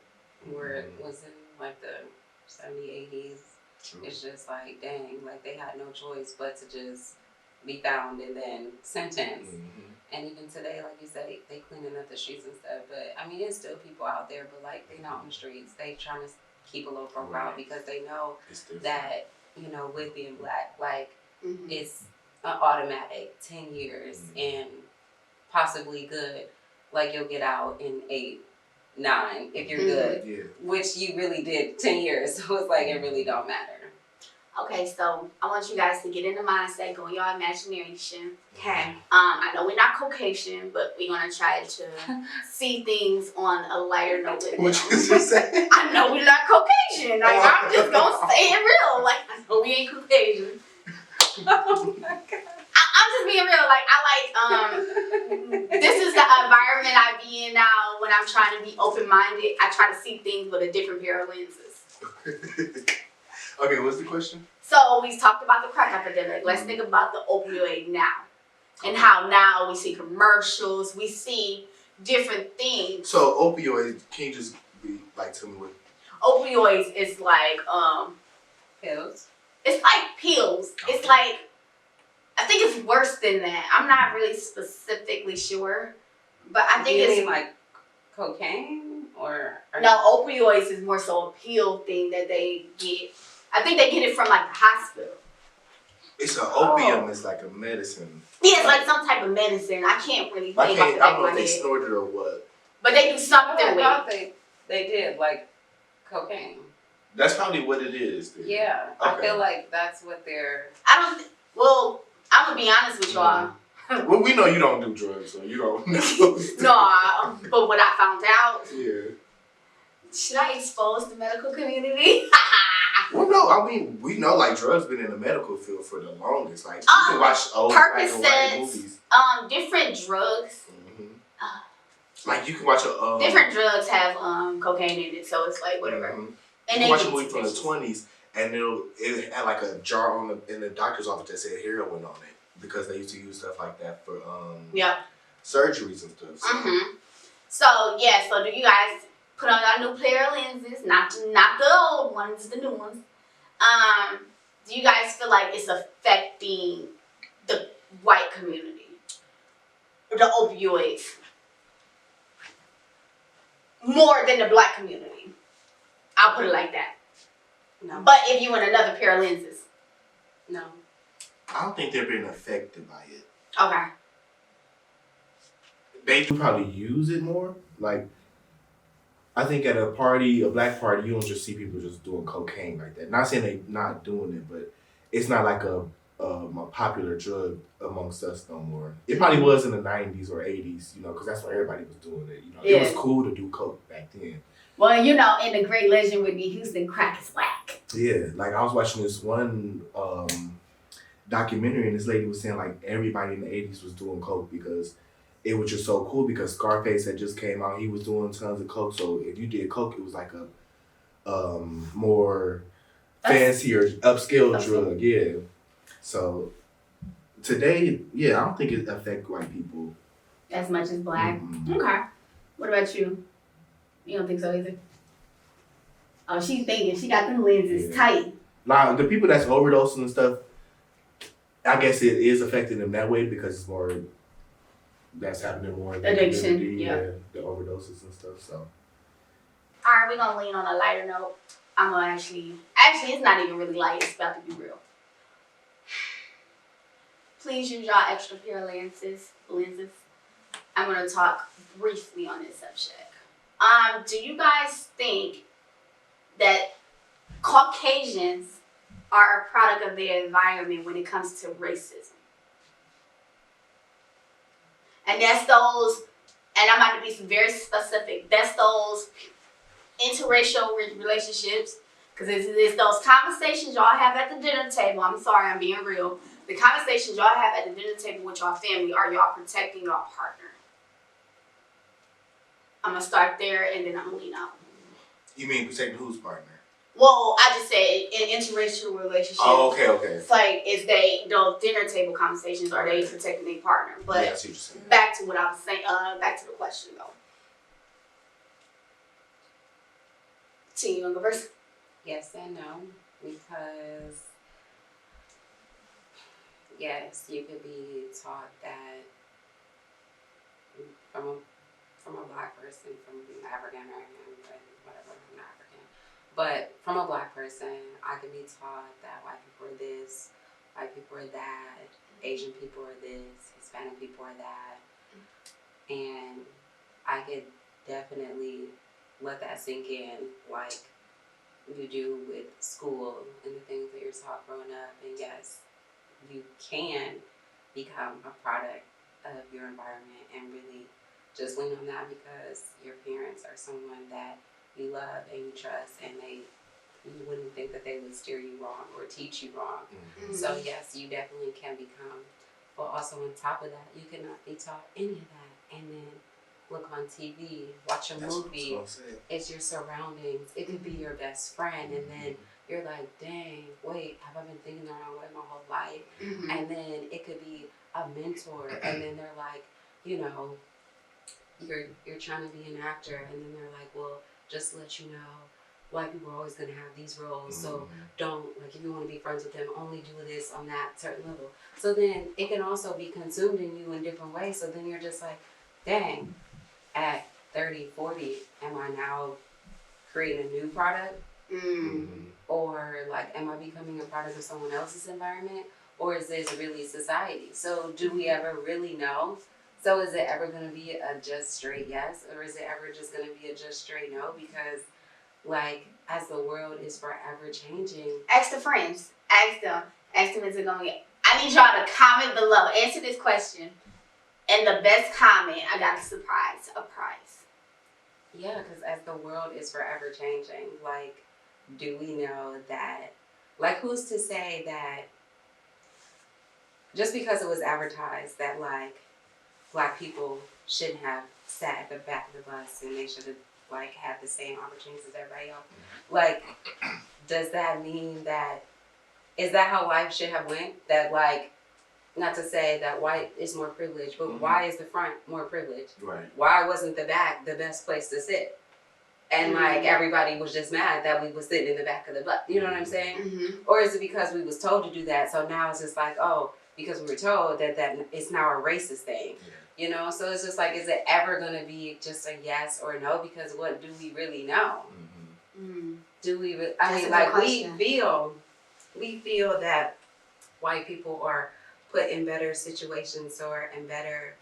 [SPEAKER 4] was in like the 70s, 80s.
[SPEAKER 3] True.
[SPEAKER 4] It's just like, dang, like they had no choice but to just be found and then sentenced. And even today, like you said, they cleaning up the streets and stuff. But I mean, there's still people out there, but like they not on the streets. They trying to keep a low profile because they know that, you know, with being Black, like it's an automatic 10 years and possibly good. Like you'll get out in 8, 9 if you're good, which you really did 10 years. So it's like it really don't matter.
[SPEAKER 5] Okay, so I want you guys to get in the mindset, go in your imagination.
[SPEAKER 4] Okay.
[SPEAKER 5] I know we're not Caucasian, but we're gonna try to see things on a lighter note.
[SPEAKER 3] What you just say?
[SPEAKER 5] I know we're not Caucasian. Like I'm just gonna say it real. Like I know we ain't Caucasian.
[SPEAKER 4] Oh my God.
[SPEAKER 5] I'm just being real. Like this is the environment I be in now. When I'm trying to be open-minded, I try to see things with a different pair of lenses.
[SPEAKER 3] Okay, what's the question?
[SPEAKER 5] So we talked about the crack epidemic. Let's think about the opioid now. And how now we see commercials, we see different things.
[SPEAKER 3] So opioids, can you just be like, tell me what?
[SPEAKER 5] Opioids is like
[SPEAKER 4] Pills.
[SPEAKER 5] It's like pills.
[SPEAKER 3] Okay.
[SPEAKER 5] It's like, I think it's worse than that. I'm not really specifically sure, but I think
[SPEAKER 4] You
[SPEAKER 5] it's
[SPEAKER 4] mean like cocaine or
[SPEAKER 5] No, opioids is more so a pill thing that they get. I think they get it from like the hospital.
[SPEAKER 3] It's an opium. It's like a medicine.
[SPEAKER 5] Yeah, it's like some type of medicine. I can't really think
[SPEAKER 3] I
[SPEAKER 5] off
[SPEAKER 3] can't.
[SPEAKER 5] the
[SPEAKER 3] I
[SPEAKER 5] back
[SPEAKER 3] don't
[SPEAKER 5] of
[SPEAKER 3] know
[SPEAKER 5] my
[SPEAKER 3] if they
[SPEAKER 5] head.
[SPEAKER 3] snorted or what.
[SPEAKER 5] But they do something
[SPEAKER 4] I
[SPEAKER 5] with
[SPEAKER 4] thought
[SPEAKER 5] it.
[SPEAKER 4] they did like cocaine.
[SPEAKER 3] That's probably what it is. Then.
[SPEAKER 4] Yeah, I feel like that's what they're.
[SPEAKER 5] Well, I'm gonna be honest with y'all.
[SPEAKER 3] Well, we know you don't do drugs, so you don't.
[SPEAKER 5] No, but what I found out.
[SPEAKER 3] Yeah.
[SPEAKER 5] Should I expose the medical community?
[SPEAKER 3] Well, no, I mean, we know like drugs been in the medical field for the longest. Like you can watch old black and white movies.
[SPEAKER 5] Different drugs.
[SPEAKER 3] Like you can watch a
[SPEAKER 5] different drugs have cocaine in it, so it's like whatever. And
[SPEAKER 3] you can watch a movie from the 20s, and it had like a jar in the doctor's office that said heroin on it because they used to use stuff like that for surgeries and stuff. So.
[SPEAKER 5] So do you guys put on your new pair of lenses? Not the old ones, the new ones. Do you guys feel like it's affecting the white community, or the opioids, more than the black community? I'll put it like that.
[SPEAKER 4] No.
[SPEAKER 5] But if you want another pair of lenses,
[SPEAKER 4] no.
[SPEAKER 3] I don't think they're being affected by it.
[SPEAKER 5] Okay.
[SPEAKER 3] They probably use it more. Like, I think at a black party, you don't just see people just doing cocaine like that. Not saying they not doing it, but it's not like a popular drug amongst us no more. It probably was in the 90s or 80s, because that's when everybody was doing it. It was cool to do coke back then.
[SPEAKER 5] Well, in the great legend Whitney Houston, crack is whack.
[SPEAKER 3] Yeah, like I was watching this one documentary, and this lady was saying like everybody in the 80s was doing coke because it was just so cool because Scarface had just came out. He was doing tons of coke. So if you did coke, it was like a more fancier, upscale drug. Yeah. So today, I don't think it affects white people
[SPEAKER 5] as much as black. Okay. What about you? You don't think so either? Oh, she's thinking. She got them lenses tight.
[SPEAKER 3] Like the people that's overdosing and stuff, I guess it is affecting them that way because it's more. That's happening more in the
[SPEAKER 5] addiction,
[SPEAKER 3] the overdoses and stuff. So,
[SPEAKER 5] all right, we're gonna lean on a lighter note. I'm gonna actually, it's not even really light. It's about to be real. Please use y'all extra pair of lenses. I'm gonna talk briefly on this subject. Do you guys think that Caucasians are a product of their environment when it comes to racism? And that's those, and I'm about to be very specific, that's those interracial relationships, because it's those conversations y'all have at the dinner table. I'm sorry, I'm being real. The conversations y'all have at the dinner table with y'all family, are y'all protecting your partner? I'm going to start there, and then I'm going to lean out.
[SPEAKER 3] You mean protecting whose partner?
[SPEAKER 5] Well, I just said in interracial relationships.
[SPEAKER 3] Oh, okay.
[SPEAKER 5] It's like, those dinner table conversations, are they protecting their partner? But
[SPEAKER 3] yeah, I see what you're saying.
[SPEAKER 5] Back to what I was saying, back to the question though. T, you want to go first?
[SPEAKER 4] Yes and no, because yes, you could be taught that from a black person, from African American, whatever, I'm not African. But from a black person, I could be taught that white people are this, white people are that, Asian people are this, Hispanic people are that. And I could definitely let that sink in, like you do with school and the things that you're taught growing up. And yes, you can become a product of your environment and really just lean on that because your parents are someone that you love and you trust, and you wouldn't think that they would steer you wrong or teach you wrong. So yes, you definitely can become, but also on top of that, you cannot be taught any of that. And then look on TV, watch a movie, it's your surroundings. It could be your best friend, and then you're like, dang, wait, have I been thinking the wrong way my whole life? And then it could be a mentor, and then they're like, you're trying to be an actor, and then they're like, well, just to let you know, white people are always going to have these roles, so don't, like, if you want to be friends with them, only do this on that certain level. So then it can also be consumed in you in different ways, so then you're just like, dang, at 30, 40, am I now creating a new product? Or like, am I becoming a product of someone else's environment? Or is this really society? So do we ever really know? So is it ever going to be a just straight yes? Or is it ever just going to be a just straight no? Because like, as the world is forever changing.
[SPEAKER 5] Ask the friends. Ask them. Is it going to be? I need y'all to comment below. Answer this question. And the best comment, I got a surprise. A prize.
[SPEAKER 4] Yeah, because as the world is forever changing, like, do we know that, like, who's to say that just because it was advertised that, like, Black people shouldn't have sat at the back of the bus and they should have, like, had the same opportunities as everybody else? Like, does that mean that, is that how life should have went? That, like, not to say that white is more privileged, but why is the front more privileged?
[SPEAKER 3] Right.
[SPEAKER 4] Why wasn't the back the best place to sit? And like everybody was just mad that we was sitting in the back of the bus. You know what I'm saying? Or is it because we was told to do that? So now it's just like, oh, because we were told that it's now a racist thing. You know? So it's just like, is it ever going to be just a yes or a no? Because what do we really know? Do we? I mean, like we feel that white people are put in better situations or in better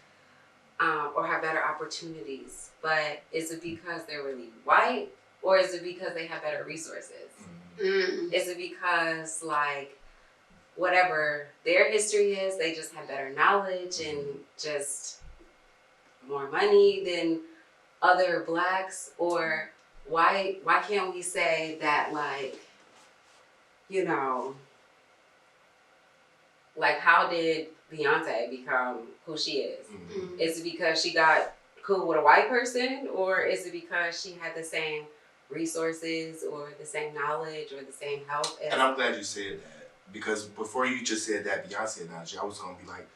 [SPEAKER 4] or have better opportunities, but is it because they're really white, or is it because they have better resources? Is it because, like, whatever their history is, they just have better knowledge and just more money than other Blacks? Or why can't we say that, like, you know, like, how did Beyonce become who she is? Is it because she got cool with a white person, or is it because she had the same resources or the same knowledge or the same help?
[SPEAKER 3] And I'm glad you said that, because before you just said that Beyonce analogy, I was going to be like,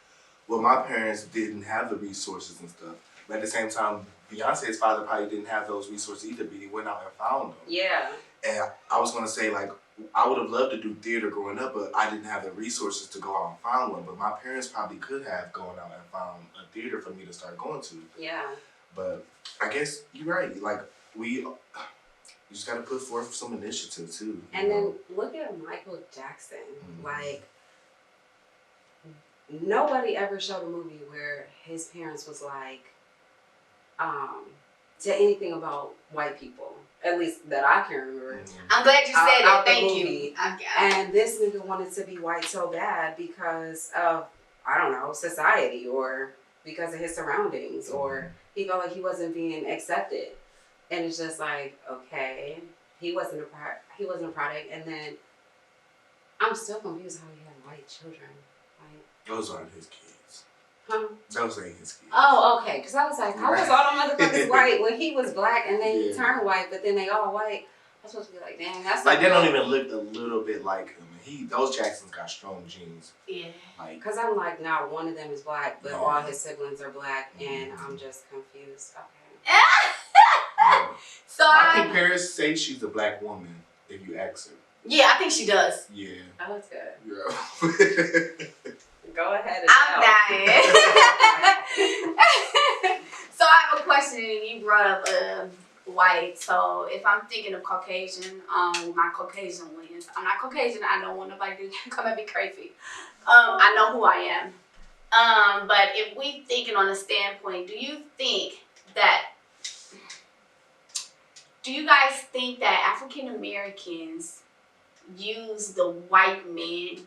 [SPEAKER 3] well, my parents didn't have the resources and stuff. But at the same time, Beyonce's father probably didn't have those resources either, but he went out and found them.
[SPEAKER 4] Yeah.
[SPEAKER 3] And I was going to say, like, I would have loved to do theater growing up, but I didn't have the resources to go out and find one. But my parents probably could have gone out and found a theater for me to start going to.
[SPEAKER 4] Yeah.
[SPEAKER 3] But I guess you're right. Like, you just got to put forth some initiative too.
[SPEAKER 4] And then look at Michael Jackson. Like, nobody ever showed a movie where his parents was like, to anything about white people. At least that I can remember.
[SPEAKER 5] I'm glad you said it. Thank
[SPEAKER 4] movie.
[SPEAKER 5] you.
[SPEAKER 4] And this nigga wanted to be white so bad because of, I don't know, society, or because of his surroundings, or he felt like he wasn't being accepted. And it's just like, okay, he wasn't a product. And then I'm still confused how he had white children. Like,
[SPEAKER 3] those aren't his kids.
[SPEAKER 4] Huh?
[SPEAKER 3] Those ain't his kids.
[SPEAKER 4] Oh, okay. Because I was like, how was all the motherfuckers white when he was Black and then he turned white, but then they all white? I'm supposed to be like, dang, that's
[SPEAKER 3] like, they don't even look a little bit like him. Those Jacksons got strong genes.
[SPEAKER 5] Yeah.
[SPEAKER 3] Like,
[SPEAKER 4] because I'm like, not one of them is Black, but all his siblings are Black, and I'm just confused. Okay.
[SPEAKER 5] So
[SPEAKER 3] I think Paris says she's a Black woman if you ask her.
[SPEAKER 5] Yeah, I think she does.
[SPEAKER 3] Yeah.
[SPEAKER 4] Oh, that's good.
[SPEAKER 3] Yeah.
[SPEAKER 4] Go ahead.
[SPEAKER 5] I'm dying. So I have a question. You brought up white. So if I'm thinking of Caucasian, my Caucasian lens. I'm not Caucasian. I don't want nobody to come at me crazy. I know who I am. But if we thinking on a standpoint, do you guys think that African Americans use the white man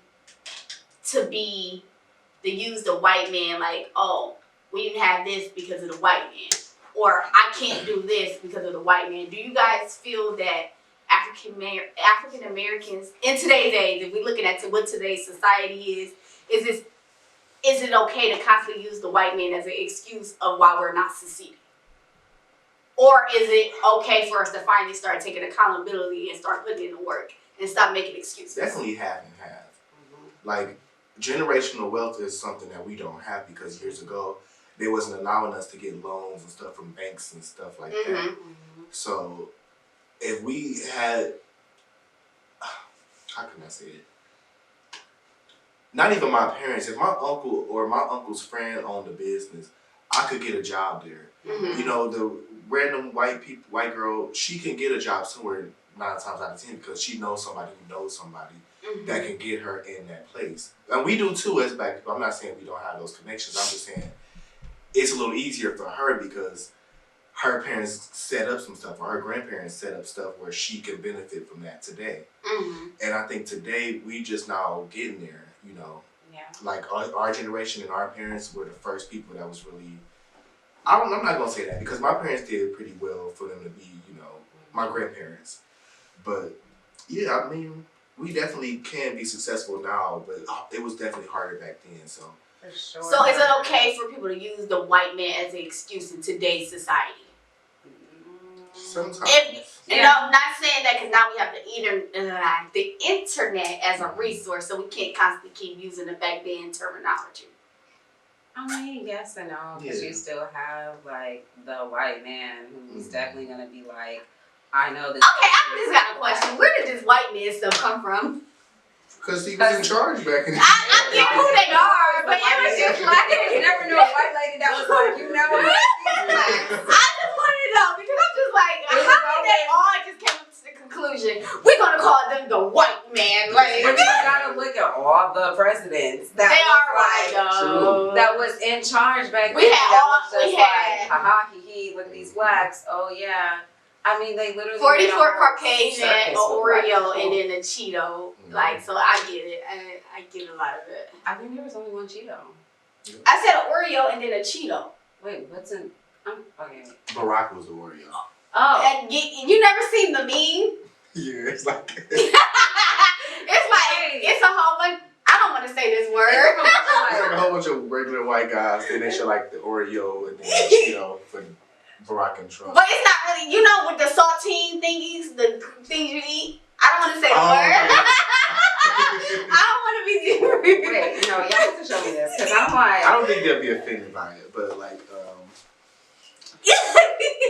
[SPEAKER 5] use the white man like, oh, we didn't have this because of the white man, or I can't do this because of the white man? Do you guys feel that African Americans in today's age, if we're looking at what today's society is it okay to constantly use the white man as an excuse of why we're not succeeding? Or is it okay for us to finally start taking accountability and start putting in the work and stop making excuses?
[SPEAKER 3] Definitely half and half. Like, generational wealth is something that we don't have, because years ago they wasn't allowing us to get loans and stuff from banks and stuff like that. So if we had, how can I say it? Not even my parents. If my uncle or my uncle's friend owned a business, I could get a job there.
[SPEAKER 5] Mhm.
[SPEAKER 3] You know, the random white girl, she can get a job somewhere 9 times out of 10 because she knows somebody who knows somebody
[SPEAKER 5] Mhm.
[SPEAKER 3] that can get her in that place. And we do too as black people. I'm not saying we don't have those connections. I'm just saying it's a little easier for her because her parents set up some stuff, or her grandparents set up stuff where she can benefit from that today.
[SPEAKER 5] Mhm.
[SPEAKER 3] And I think today we just now getting there, you know.
[SPEAKER 4] Yeah.
[SPEAKER 3] Like our generation and our parents were the first people that was really. I'm not gonna say that because my parents did pretty well for them to be, you know, my grandparents. But yeah, I mean, we definitely can be successful now, but it was definitely harder back then. So.
[SPEAKER 4] For sure.
[SPEAKER 5] So is it okay for people to use the white man as an excuse in today's society?
[SPEAKER 3] Sometimes.
[SPEAKER 5] And I'm not saying that because now we have the internet as a resource, so we can't constantly keep using the back then terminology.
[SPEAKER 4] I mean, yes and no, because you still have like the white man who's definitely gonna be like, I know this.
[SPEAKER 5] Okay, I just got a question. Where did this white man stuff come from?
[SPEAKER 3] Because he was in charge back in the day.
[SPEAKER 5] I get who they are, but it was just like
[SPEAKER 4] You never knew a white lady that was like, you know.
[SPEAKER 5] I just want to know because I'm just like, how did they all just came to the conclusion we're gonna call them the white man? Like,
[SPEAKER 4] But you gotta look at all the presidents that
[SPEAKER 5] they are
[SPEAKER 4] like,
[SPEAKER 5] white though.
[SPEAKER 4] that was in charge back
[SPEAKER 5] We
[SPEAKER 4] then.
[SPEAKER 5] had
[SPEAKER 4] That
[SPEAKER 5] all-
[SPEAKER 4] was just
[SPEAKER 5] we
[SPEAKER 4] like,
[SPEAKER 5] had-
[SPEAKER 4] haha, hee hee, look at these blacks. Oh yeah. I mean, they literally
[SPEAKER 5] 44
[SPEAKER 4] made a whole
[SPEAKER 5] Caucasian,
[SPEAKER 4] circus
[SPEAKER 5] a
[SPEAKER 4] with black
[SPEAKER 5] Oreo,
[SPEAKER 4] people.
[SPEAKER 5] and then a Cheeto. Like, so I get it. I get a lot of it.
[SPEAKER 4] I think there was only one Cheeto.
[SPEAKER 5] I said an Oreo and then a Cheeto.
[SPEAKER 4] Wait, what's in? Okay.
[SPEAKER 3] Barack was the warrior.
[SPEAKER 4] Oh.
[SPEAKER 5] And you never seen the meme?
[SPEAKER 3] Yeah, it's like.
[SPEAKER 5] It's like, it's a whole bunch. I don't want to say this word.
[SPEAKER 3] It's like a whole bunch of regular white guys, then they show like the Oreo and then Cheeto for Barack and Trump.
[SPEAKER 5] But it's not really, you know, with the saltine thingies, the things you eat. I don't want to say the word. I don't want to be
[SPEAKER 4] Wait, no, y'all have to show me this because I'm like.
[SPEAKER 3] I don't think they'll be offended by it, but like,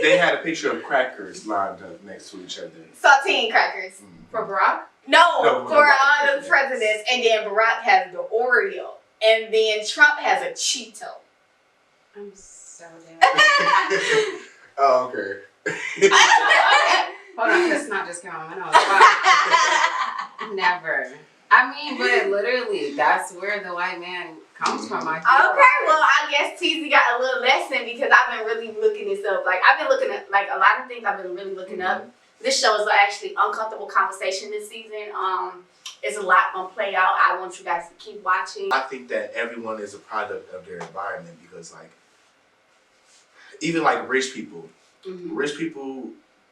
[SPEAKER 3] they had a picture of crackers lined up next to each other.
[SPEAKER 5] Saltine crackers.
[SPEAKER 3] Mm.
[SPEAKER 4] For Barack?
[SPEAKER 5] No,
[SPEAKER 3] No,
[SPEAKER 5] for
[SPEAKER 3] the
[SPEAKER 5] all the presidents. And then Barack has the Oreo. And then Trump has a Cheeto.
[SPEAKER 4] I'm so down.
[SPEAKER 3] Oh, okay.
[SPEAKER 4] Hold on, let's not just count. I know it's fine. Never. I mean, but literally, that's where the white man comes from. I feel
[SPEAKER 5] Okay, well, I guess Tezzie got a little lesson because I've been really looking this up. Like, I've been looking at, like, a lot of things I've been really looking up. This show is actually uncomfortable conversation this season. It's a lot gonna play out. I want you guys to keep watching.
[SPEAKER 3] I think that everyone is a product of their environment because, like, even like rich people, rich people,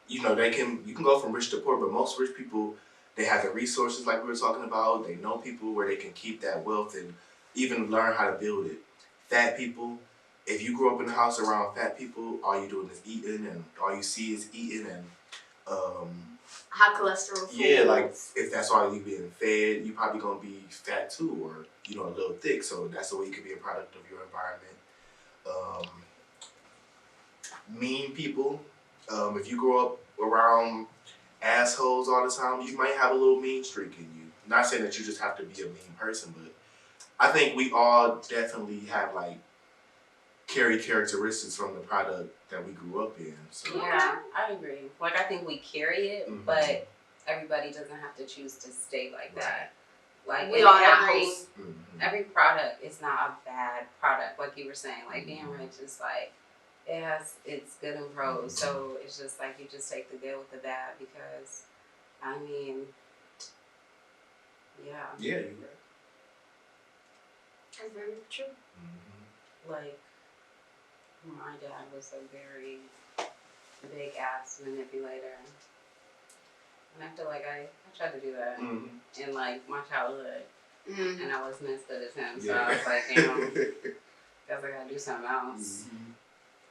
[SPEAKER 3] you know, you can go from rich to poor, but most rich people, they have the resources like we were talking about. They know people where they can keep that wealth and even learn how to build it. Fat people, if you grew up in a house around fat people, all you're doing is eating and all you see is eating and
[SPEAKER 5] High cholesterol foods.
[SPEAKER 3] yeah, like if that's all you being fed, you probably gonna be fat too, or you know, a little thick. So that's the way you could be a product of your environment. Mean people. If you grow up around assholes all the time, you might have a little mean streak in you. Not saying that you just have to be a mean person, but I think we all definitely have like carry characteristics from the product that we grew up in. So.
[SPEAKER 4] Yeah, I agree. Like, I think we carry it, but everybody doesn't have to choose to stay like that. Like,
[SPEAKER 5] we all not hosts.
[SPEAKER 4] Every product is not a bad product, like you were saying. Like, being rich is like, it's good and pros. So it's just like you just take the good with the bad because, I mean, yeah.
[SPEAKER 3] Yeah, you're right.
[SPEAKER 5] That's very true.
[SPEAKER 4] Like, my dad was a very big ass manipulator. And I feel like I tried to do that in like my childhood. And I wasn't as good as him. So I was like, guess I gotta do something else.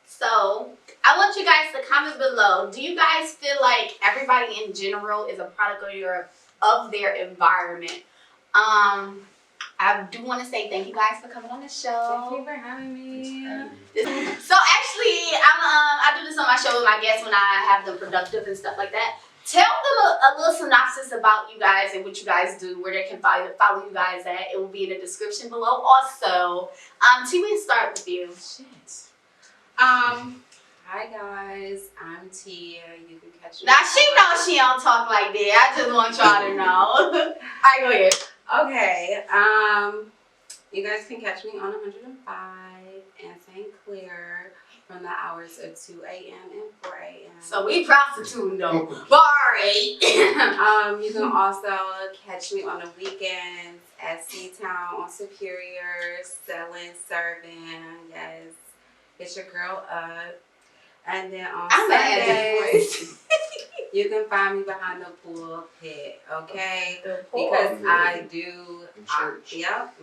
[SPEAKER 5] So I want you guys to comment below. Do you guys feel like everybody in general is a product of their environment? I do want to say thank you guys for coming on the show.
[SPEAKER 4] Thank you for having me.
[SPEAKER 5] So actually, I do this on my show with my guests when I have them productive and stuff like that. Tell them a little synopsis about you guys and what you guys do, where they can follow you guys at. It will be in the description below. Also, T, we start with you.
[SPEAKER 4] Shit. Hi guys, I'm Tia. You can catch me.
[SPEAKER 5] Now she knows she don't talk like that. I just want y'all to know. Alright, go ahead.
[SPEAKER 4] Okay. You guys can catch me on 105 in St. Clair from the hours of 2 a.m. and 4 a.m.
[SPEAKER 5] So we prostituting though. Sorry.
[SPEAKER 4] You can also catch me on the weekends at C-Town on Superior, selling, serving. Yes, hit your girl up. And then on Sundays, you can find me behind the pulpit, okay? Because I do
[SPEAKER 3] church.
[SPEAKER 4] Yep.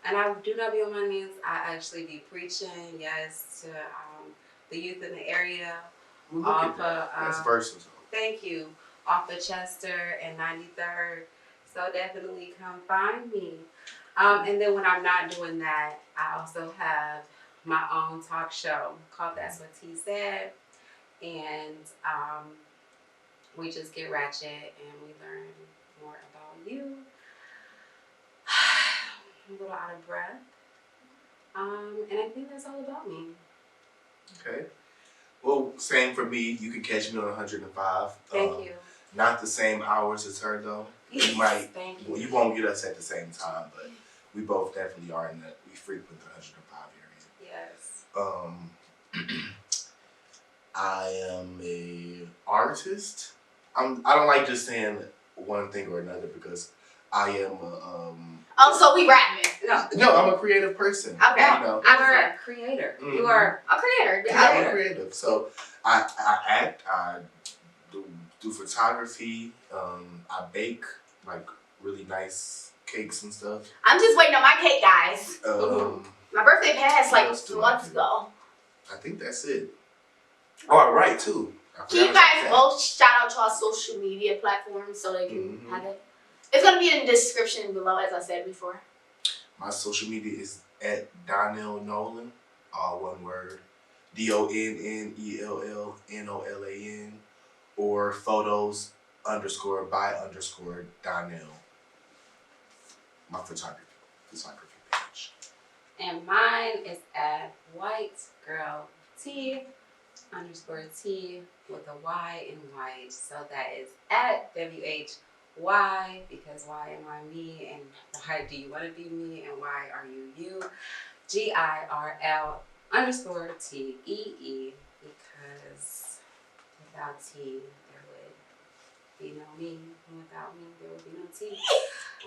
[SPEAKER 4] And I do not be on my knees. I actually be preaching, yes, to the youth in the area.
[SPEAKER 3] Look
[SPEAKER 4] Off
[SPEAKER 3] at that.
[SPEAKER 4] of,
[SPEAKER 3] That's versatile.
[SPEAKER 4] Thank you. Off of Chester and 93rd. So definitely come find me. And then when I'm not doing that, I also have my own talk show called That's What T Said. And we just get ratchet and we learn more about you. I'm a little out of breath. And I think that's all about me.
[SPEAKER 3] Okay. Well, same for me. You can catch me on 105.
[SPEAKER 4] Thank you.
[SPEAKER 3] Not the same hours as her though. You might.
[SPEAKER 4] Thank you.
[SPEAKER 3] Well, you won't get us at the same time, but we both definitely are in that. We frequent the 105 area.
[SPEAKER 4] Yes.
[SPEAKER 3] I am a artist. I don't like just saying one thing or another because I am a
[SPEAKER 5] Oh, so we rapping.
[SPEAKER 3] no, I'm a creative person.
[SPEAKER 5] Okay.
[SPEAKER 3] You know,
[SPEAKER 4] I'm a creator.
[SPEAKER 3] Mhm.
[SPEAKER 4] You are
[SPEAKER 5] A creator.
[SPEAKER 3] Yeah, I'm a creative. So I act, I do photography, I bake like really nice cakes and stuff.
[SPEAKER 5] I'm just waiting on my cake, guys. My birthday passed like
[SPEAKER 3] What else do I
[SPEAKER 5] months
[SPEAKER 3] do?
[SPEAKER 5] ago.
[SPEAKER 3] I think that's it. Oh, I write too. I
[SPEAKER 5] Can you
[SPEAKER 3] forgot
[SPEAKER 5] guys
[SPEAKER 3] about
[SPEAKER 5] both shout out to our social media platforms so they can
[SPEAKER 3] Mhm.
[SPEAKER 5] have it? It's gonna be in the description below, as I said before.
[SPEAKER 3] My social media is at Donnell Nolan, all one word, DONNELLNOLAN, or photos _ Donnell. My photography page.
[SPEAKER 4] And mine is at whitegirlt_T with a Y in white. So that is at WHY, because why am I me and why do you want to be me and why are you you? GIRL_TEE, because without T there would be no me, and without me there would be no T.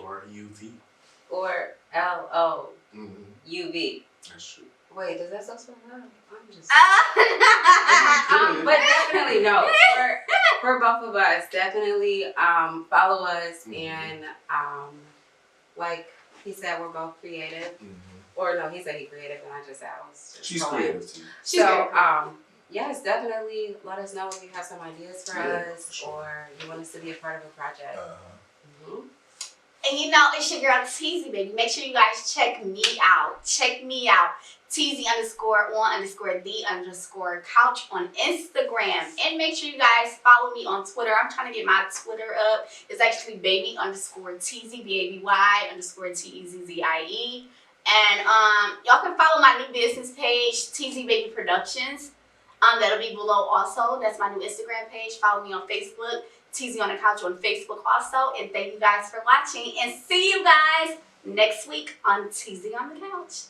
[SPEAKER 3] Or UV.
[SPEAKER 4] Or LOUV.
[SPEAKER 3] That's true.
[SPEAKER 4] Wait, does that still spell out? I'm just.
[SPEAKER 3] Good.
[SPEAKER 4] But definitely no. For both of us, definitely follow us and like he said, we're both creative. Or no, he said he creative, and I just said I was just.
[SPEAKER 3] She's
[SPEAKER 4] playing.
[SPEAKER 3] creative too.
[SPEAKER 4] So yes, definitely let us know if you have some ideas for us,
[SPEAKER 3] for sure.
[SPEAKER 4] or you want us to be a part of a project.
[SPEAKER 5] And you know, it's your girl Tezzie, baby. Make sure you guys check me out. Check me out. Tezzie_on_the_couch on Instagram. And make sure you guys follow me on Twitter. I'm trying to get my Twitter up. It's actually baby_Tezzie, BABY_TEZZIE. And y'all can follow my new business page, Tezzie Baby Productions. That'll be below also. That's my new Instagram page. Follow me on Facebook. Tezzie on the Couch on Facebook also. And thank you guys for watching. And see you guys next week on Tezzie on the Couch.